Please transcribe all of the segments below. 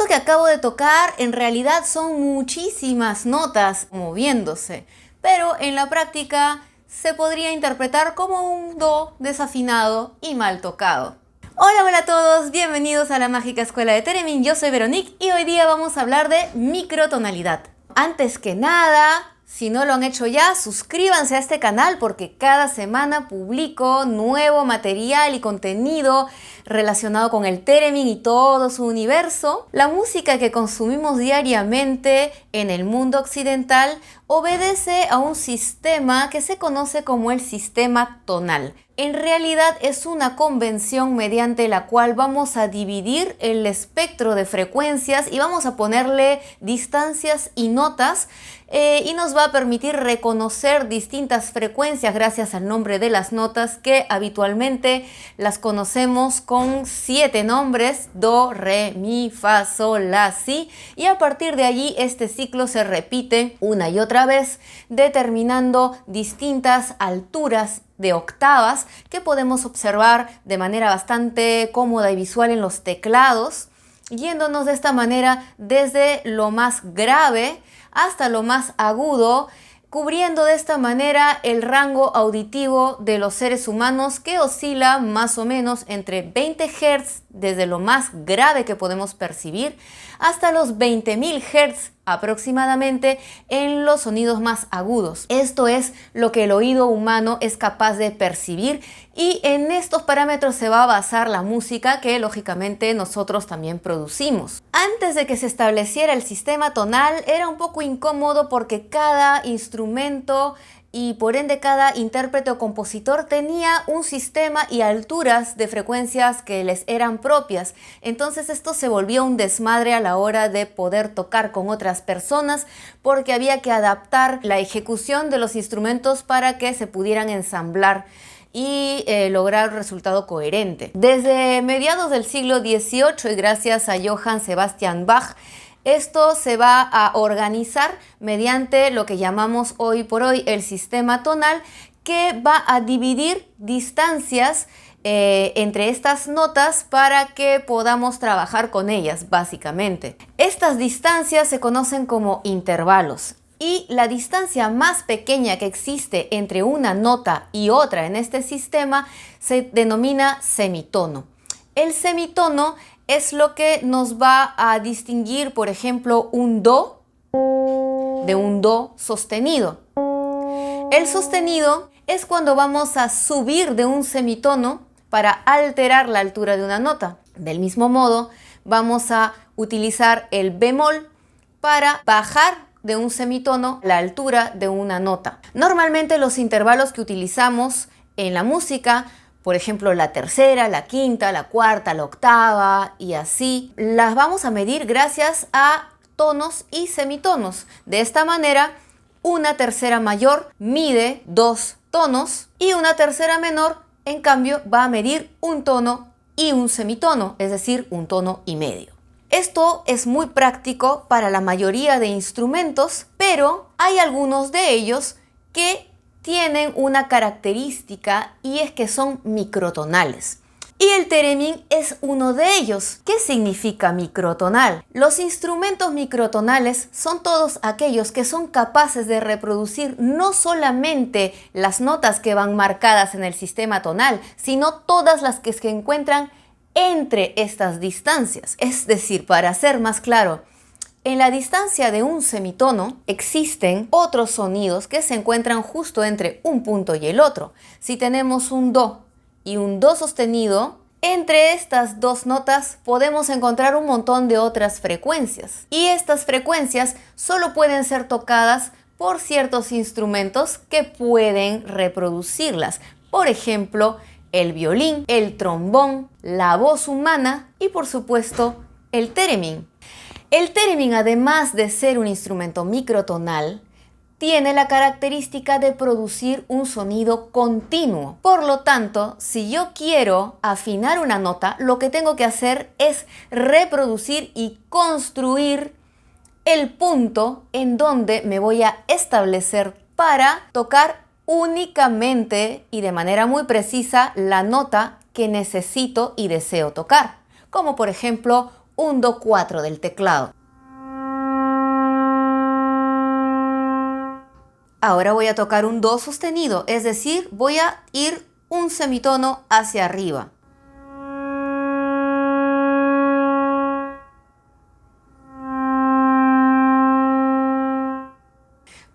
que acabo de tocar en realidad son muchísimas notas moviéndose, pero en la práctica se podría interpretar como un do desafinado y mal tocado. Hola a todos, bienvenidos a la Mágica Escuela de Theremin, yo soy Veronique y hoy día vamos a hablar de microtonalidad. Antes que nada, si no lo han hecho ya, suscríbanse a este canal porque cada semana publico nuevo material y contenido relacionado con el Theremin y todo su universo. La música que consumimos diariamente en el mundo occidental obedece a un sistema que se conoce como el sistema tonal. En realidad es una convención mediante la cual vamos a dividir el espectro de frecuencias y vamos a ponerle distancias y notas y nos va a permitir reconocer distintas frecuencias gracias al nombre de las notas que habitualmente las conocemos con 7 nombres: do, re, mi, fa, sol, la, si, y a partir de allí este ciclo se repite una y otra vez determinando distintas alturas de octavas que podemos observar de manera bastante cómoda y visual en los teclados, yéndonos de esta manera desde lo más grave hasta lo más agudo, cubriendo de esta manera el rango auditivo de los seres humanos que oscila más o menos entre 20 Hz desde lo más grave que podemos percibir hasta los 20.000 Hz aproximadamente en los sonidos más agudos. Esto es lo que el oído humano es capaz de percibir y en estos parámetros se va a basar la música que lógicamente nosotros también producimos. Antes de que se estableciera el sistema tonal era un poco incómodo porque cada instrumento y por ende cada intérprete o compositor tenía un sistema y alturas de frecuencias que les eran propias. Entonces esto se volvió un desmadre a la hora de poder tocar con otras personas porque había que adaptar la ejecución de los instrumentos para que se pudieran ensamblar y lograr un resultado coherente. Desde mediados del siglo XVIII y gracias a Johann Sebastian Bach, esto se va a organizar mediante lo que llamamos hoy por hoy el sistema tonal, que va a dividir distancias entre estas notas para que podamos trabajar con ellas, básicamente. Estas distancias se conocen como intervalos. Y la distancia más pequeña que existe entre una nota y otra en este sistema se denomina semitono. El semitono es lo que nos va a distinguir, por ejemplo, un do de un do sostenido. El sostenido es cuando vamos a subir de un semitono para alterar la altura de una nota. Del mismo modo, vamos a utilizar el bemol para bajar de un semitono la altura de una nota. Normalmente los intervalos que utilizamos en la música, por ejemplo, la tercera, la quinta, la cuarta, la octava y así, las vamos a medir gracias a tonos y semitonos. De esta manera, una tercera mayor mide 2 tonos y una tercera menor, en cambio, va a medir un tono y un semitono, es decir, un tono y medio. Esto es muy práctico para la mayoría de instrumentos, pero hay algunos de ellos que tienen una característica y es que son microtonales. Y el Theremin es uno de ellos. ¿Qué significa microtonal? Los instrumentos microtonales son todos aquellos que son capaces de reproducir no solamente las notas que van marcadas en el sistema tonal, sino todas las que se encuentran entre estas distancias. Es decir, para ser más claro, en la distancia de un semitono existen otros sonidos que se encuentran justo entre un punto y el otro. Si tenemos un do y un do sostenido, entre estas dos notas podemos encontrar un montón de otras frecuencias. Y estas frecuencias solo pueden ser tocadas por ciertos instrumentos que pueden reproducirlas. Por ejemplo, el violín, el trombón, la voz humana y por supuesto el Theremin. El Theremin, además de ser un instrumento microtonal, tiene la característica de producir un sonido continuo. Por lo tanto, si yo quiero afinar una nota, lo que tengo que hacer es reproducir y construir el punto en donde me voy a establecer para tocar únicamente y de manera muy precisa la nota que necesito y deseo tocar. Como por ejemplo un Do 4 del teclado. Ahora voy a tocar un Do sostenido, es decir, voy a ir un semitono hacia arriba.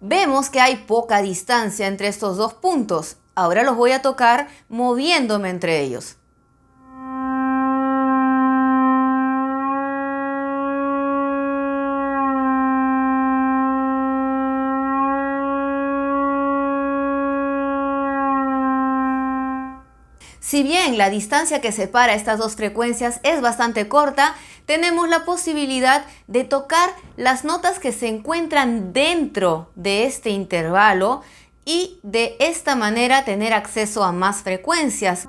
Vemos que hay poca distancia entre estos dos puntos. Ahora los voy a tocar moviéndome entre ellos. Si bien la distancia que separa estas dos frecuencias es bastante corta, tenemos la posibilidad de tocar las notas que se encuentran dentro de este intervalo y de esta manera tener acceso a más frecuencias.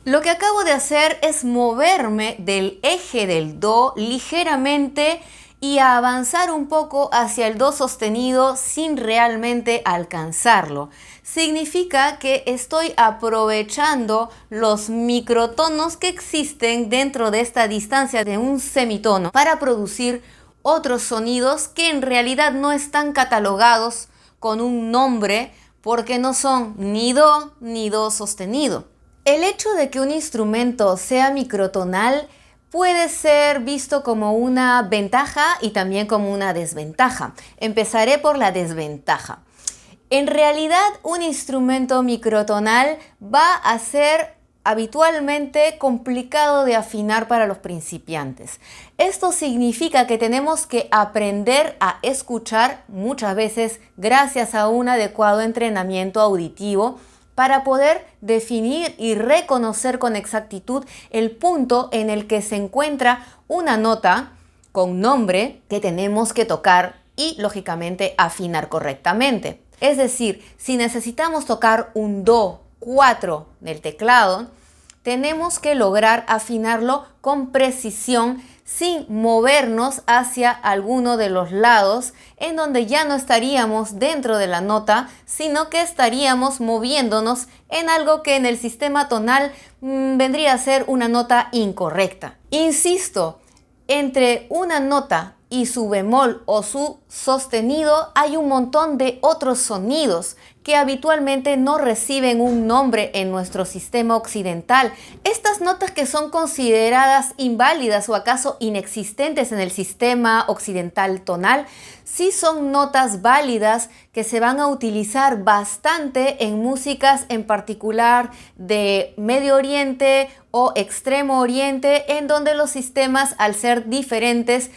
Lo que acabo de hacer es moverme del eje del Do ligeramente y a avanzar un poco hacia el Do sostenido sin realmente alcanzarlo. Significa que estoy aprovechando los microtonos que existen dentro de esta distancia de un semitono para producir otros sonidos que en realidad no están catalogados con un nombre porque no son ni Do ni Do sostenido. El hecho de que un instrumento sea microtonal puede ser visto como una ventaja y también como una desventaja. Empezaré por la desventaja. En realidad, un instrumento microtonal va a ser habitualmente complicado de afinar para los principiantes. Esto significa que tenemos que aprender a escuchar muchas veces gracias a un adecuado entrenamiento auditivo para poder definir y reconocer con exactitud el punto en el que se encuentra una nota con nombre que tenemos que tocar y, lógicamente, afinar correctamente. Es decir, si necesitamos tocar un Do 4 del teclado, tenemos que lograr afinarlo con precisión sin movernos hacia alguno de los lados en donde ya no estaríamos dentro de la nota, sino que estaríamos moviéndonos en algo que en el sistema tonal vendría a ser una nota incorrecta. Insisto, entre una nota y su bemol o su sostenido hay un montón de otros sonidos que habitualmente no reciben un nombre en nuestro sistema occidental. Estas notas que son consideradas inválidas o acaso inexistentes en el sistema occidental tonal, sí son notas válidas que se van a utilizar bastante en músicas en particular de Medio Oriente o Extremo Oriente, en donde los sistemas, al ser diferentes,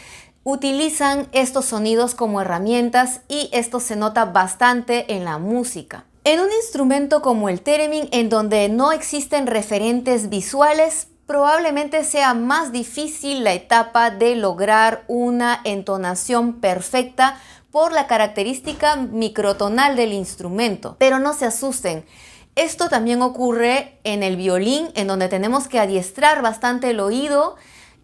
utilizan estos sonidos como herramientas y esto se nota bastante en la música. En un instrumento como el theremin, en donde no existen referentes visuales, probablemente sea más difícil la etapa de lograr una entonación perfecta por la característica microtonal del instrumento. Pero no se asusten. Esto también ocurre en el violín, en donde tenemos que adiestrar bastante el oído.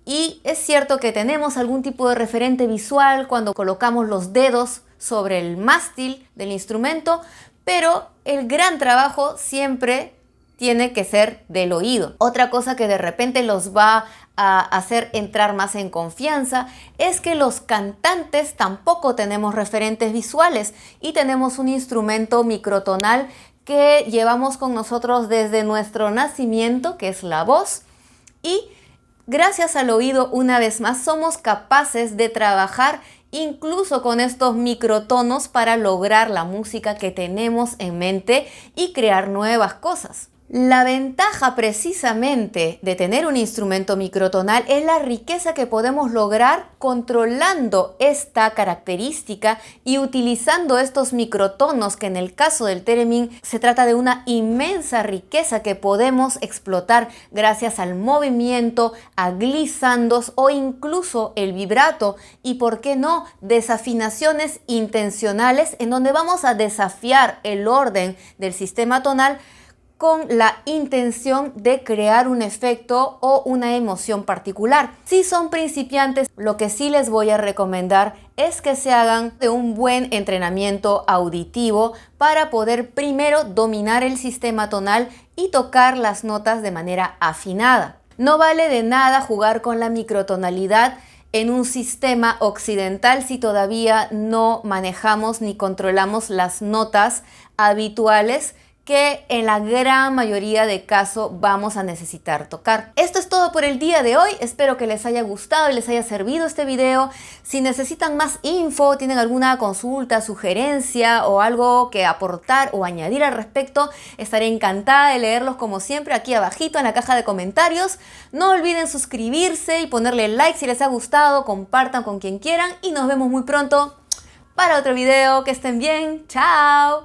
Y es cierto que tenemos algún tipo de referente visual cuando colocamos los dedos sobre el mástil del instrumento, pero el gran trabajo siempre tiene que ser del oído. Otra cosa que de repente los va a hacer entrar más en confianza es que los cantantes tampoco tenemos referentes visuales y tenemos un instrumento microtonal que llevamos con nosotros desde nuestro nacimiento, que es la voz, y gracias al oído, una vez más, somos capaces de trabajar incluso con estos microtonos para lograr la música que tenemos en mente y crear nuevas cosas. La ventaja precisamente de tener un instrumento microtonal es la riqueza que podemos lograr controlando esta característica y utilizando estos microtonos, que en el caso del theremin se trata de una inmensa riqueza que podemos explotar gracias al movimiento, a glissandos o incluso el vibrato y, por qué no, desafinaciones intencionales en donde vamos a desafiar el orden del sistema tonal con la intención de crear un efecto o una emoción particular. Si son principiantes, lo que sí les voy a recomendar es que se hagan de un buen entrenamiento auditivo para poder primero dominar el sistema tonal y tocar las notas de manera afinada. No vale de nada jugar con la microtonalidad en un sistema occidental si todavía no manejamos ni controlamos las notas habituales que en la gran mayoría de casos vamos a necesitar tocar. Esto es todo por el día de hoy. Espero que les haya gustado y les haya servido este video. Si necesitan más info, tienen alguna consulta, sugerencia o algo que aportar o añadir al respecto, estaré encantada de leerlos como siempre aquí abajito en la caja de comentarios. No olviden suscribirse y ponerle like si les ha gustado, compartan con quien quieran y nos vemos muy pronto para otro video. Que estén bien. ¡Chao!